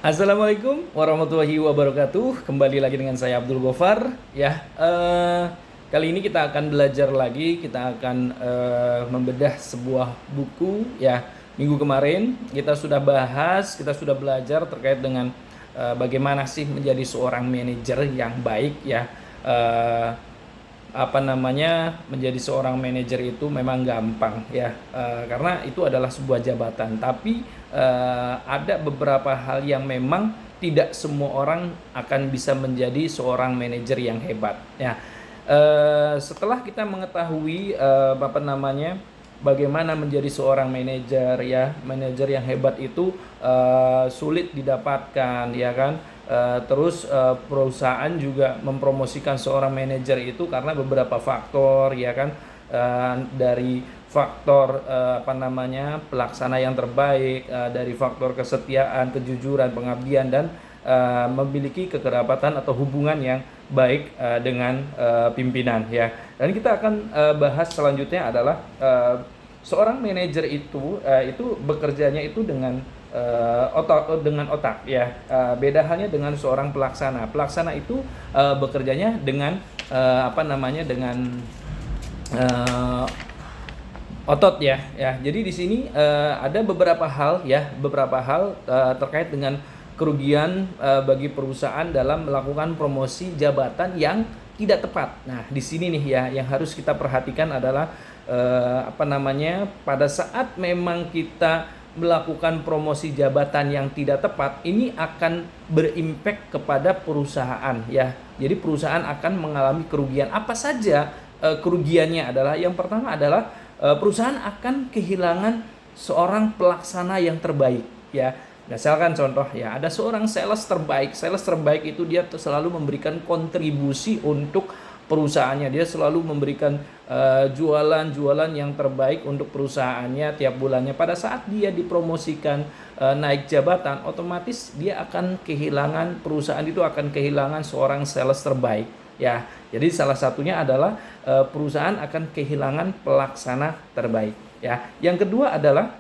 Assalamualaikum warahmatullahi wabarakatuh. Kembali lagi dengan saya Abdul Gofar. Kali ini kita akan belajar lagi. Kita akan membedah sebuah buku. Ya, minggu kemarin kita sudah bahas, kita sudah belajar terkait dengan bagaimana sih menjadi seorang manajer yang baik. Ya, eh, menjadi seorang manajer itu memang gampang ya, karena itu adalah sebuah jabatan, tapi ada beberapa hal yang memang tidak semua orang akan bisa menjadi seorang manajer yang hebat ya. Setelah kita mengetahui bagaimana menjadi seorang manajer ya, manajer yang hebat itu sulit didapatkan ya kan. Terus perusahaan juga mempromosikan seorang manajer itu karena beberapa faktor ya kan. Dari faktor pelaksana yang terbaik, dari faktor kesetiaan, kejujuran, pengabdian, dan memiliki kekerabatan atau hubungan yang baik dengan pimpinan ya. Dan kita akan bahas selanjutnya adalah seorang manajer itu bekerjanya itu dengan otak ya. Beda halnya dengan seorang pelaksana. Pelaksana itu bekerjanya dengan dengan uh, otot ya. Jadi di sini ada beberapa hal terkait dengan kerugian bagi perusahaan dalam melakukan promosi jabatan yang tidak tepat. Nah, di sini nih ya yang harus kita perhatikan adalah pada saat memang kita melakukan promosi jabatan yang tidak tepat, ini akan berimpact kepada perusahaan ya. Jadi perusahaan akan mengalami kerugian. Apa saja kerugiannya adalah yang pertama adalah perusahaan akan kehilangan seorang pelaksana yang terbaik ya. Misalkan contoh ya, ada seorang sales terbaik. Sales terbaik itu dia selalu memberikan kontribusi untuk perusahaannya. Dia selalu memberikan jualan-jualan yang terbaik untuk perusahaannya tiap bulannya. Pada saat dia dipromosikan naik jabatan, otomatis dia akan kehilangan, perusahaan itu akan kehilangan seorang sales terbaik ya. Jadi salah satunya adalah perusahaan akan kehilangan pelaksana terbaik ya. Yang kedua adalah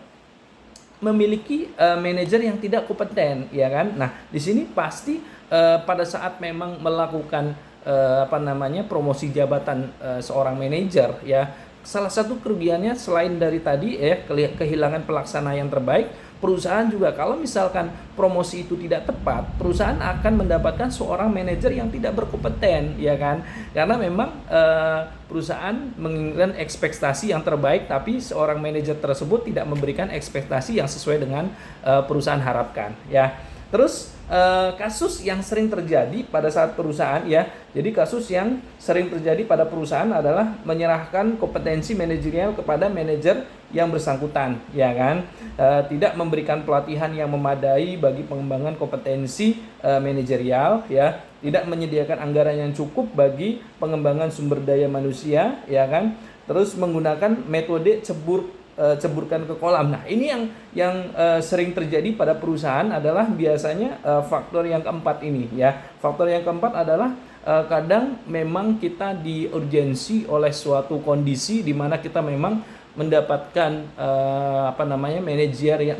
memiliki manajer yang tidak kompeten ya kan. Nah, di sini pasti pada saat memang melakukan promosi jabatan seorang manajer ya, salah satu kerugiannya selain dari tadi ya kehilangan pelaksana yang terbaik, perusahaan juga kalau misalkan promosi itu tidak tepat, perusahaan akan mendapatkan seorang manajer yang tidak berkompeten ya kan. Karena memang perusahaan menginginkan ekspektasi yang terbaik, tapi seorang manajer tersebut tidak memberikan ekspektasi yang sesuai dengan perusahaan harapkan ya. Terus kasus yang sering terjadi pada saat perusahaan ya. Jadi kasus yang sering terjadi pada perusahaan adalah menyerahkan kompetensi manajerial kepada manajer yang bersangkutan ya kan. Tidak memberikan pelatihan yang memadai bagi pengembangan kompetensi manajerial ya. Tidak menyediakan anggaran yang cukup bagi pengembangan sumber daya manusia ya kan. Terus menggunakan metode ceburkan ke kolam. Nah, ini yang sering terjadi pada perusahaan adalah biasanya faktor yang keempat ini ya. Faktor yang keempat adalah kadang memang kita diurgensi oleh suatu kondisi di mana kita memang mendapatkan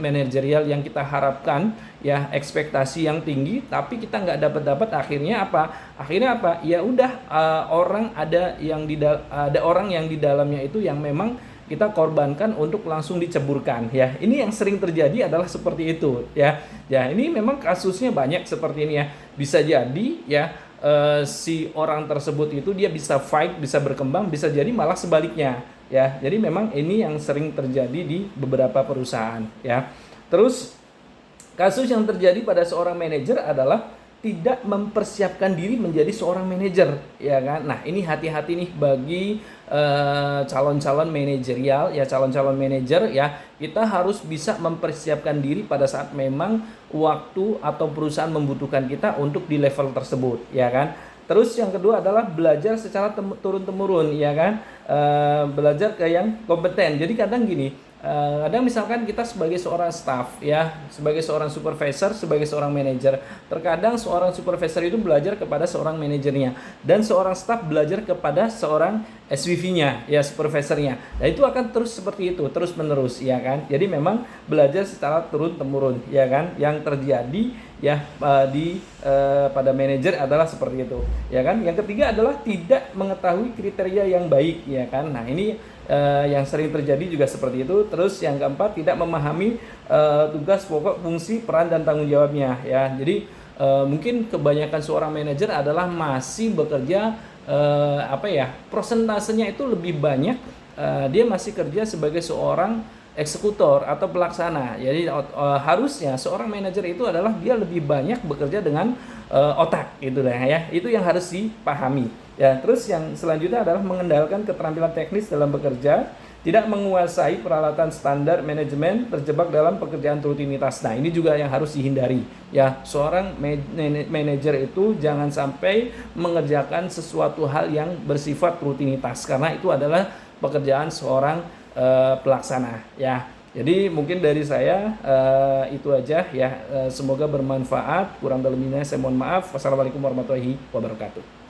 manajerial yang kita harapkan ya, ekspektasi yang tinggi, tapi kita nggak dapat akhirnya apa ya udah, ada orang yang di dalamnya itu yang memang kita korbankan untuk langsung diceburkan ya. Ini yang sering terjadi adalah seperti itu ya. Ya, ini memang kasusnya banyak seperti ini ya. Bisa jadi ya si orang tersebut itu dia bisa fight, bisa berkembang, bisa jadi malah sebaliknya ya. Jadi memang ini yang sering terjadi di beberapa perusahaan ya. Terus kasus yang terjadi pada seorang manajer adalah tidak mempersiapkan diri menjadi seorang manajer ya kan. Nah, ini hati-hati nih bagi calon-calon manajerial ya, calon-calon manajer ya. Kita harus bisa mempersiapkan diri pada saat memang waktu atau perusahaan membutuhkan kita untuk di level tersebut ya kan. Terus yang kedua adalah belajar secara turun-temurun ya kan. Belajar ke yang kompeten. Jadi kadang gini, kadang misalkan kita sebagai seorang staff ya, sebagai seorang supervisor, sebagai seorang manajer, terkadang seorang supervisor itu belajar kepada seorang manajernya, dan seorang staff belajar kepada seorang SVV-nya, ya supervisornya. Nah itu akan terus seperti itu, terus menerus, ya kan. Jadi memang belajar secara turun temurun, ya kan. Yang terjadi ya pada manajer adalah seperti itu, ya kan. Yang ketiga adalah tidak mengetahui kriteria yang baik, ya kan. Nah ini yang sering terjadi juga seperti itu. Terus yang keempat, tidak memahami tugas pokok, fungsi, peran dan tanggung jawabnya, ya. Jadi mungkin kebanyakan seorang manajer adalah masih bekerja prosentasenya itu lebih banyak dia masih kerja sebagai seorang eksekutor atau pelaksana. Jadi harusnya seorang manajer itu adalah dia lebih banyak bekerja dengan otak gitu lah ya. Itu yang harus dipahami. Ya, terus yang selanjutnya adalah mengendalikan keterampilan teknis dalam bekerja, tidak menguasai peralatan standar manajemen, terjebak dalam pekerjaan rutinitas. Nah, ini juga yang harus dihindari. Ya, seorang manajer itu jangan sampai mengerjakan sesuatu hal yang bersifat rutinitas, karena itu adalah pekerjaan seorang pelaksana. Ya, jadi mungkin dari saya itu aja ya. Semoga bermanfaat. Kurang lebihnya saya mohon maaf. Wassalamualaikum warahmatullahi wabarakatuh.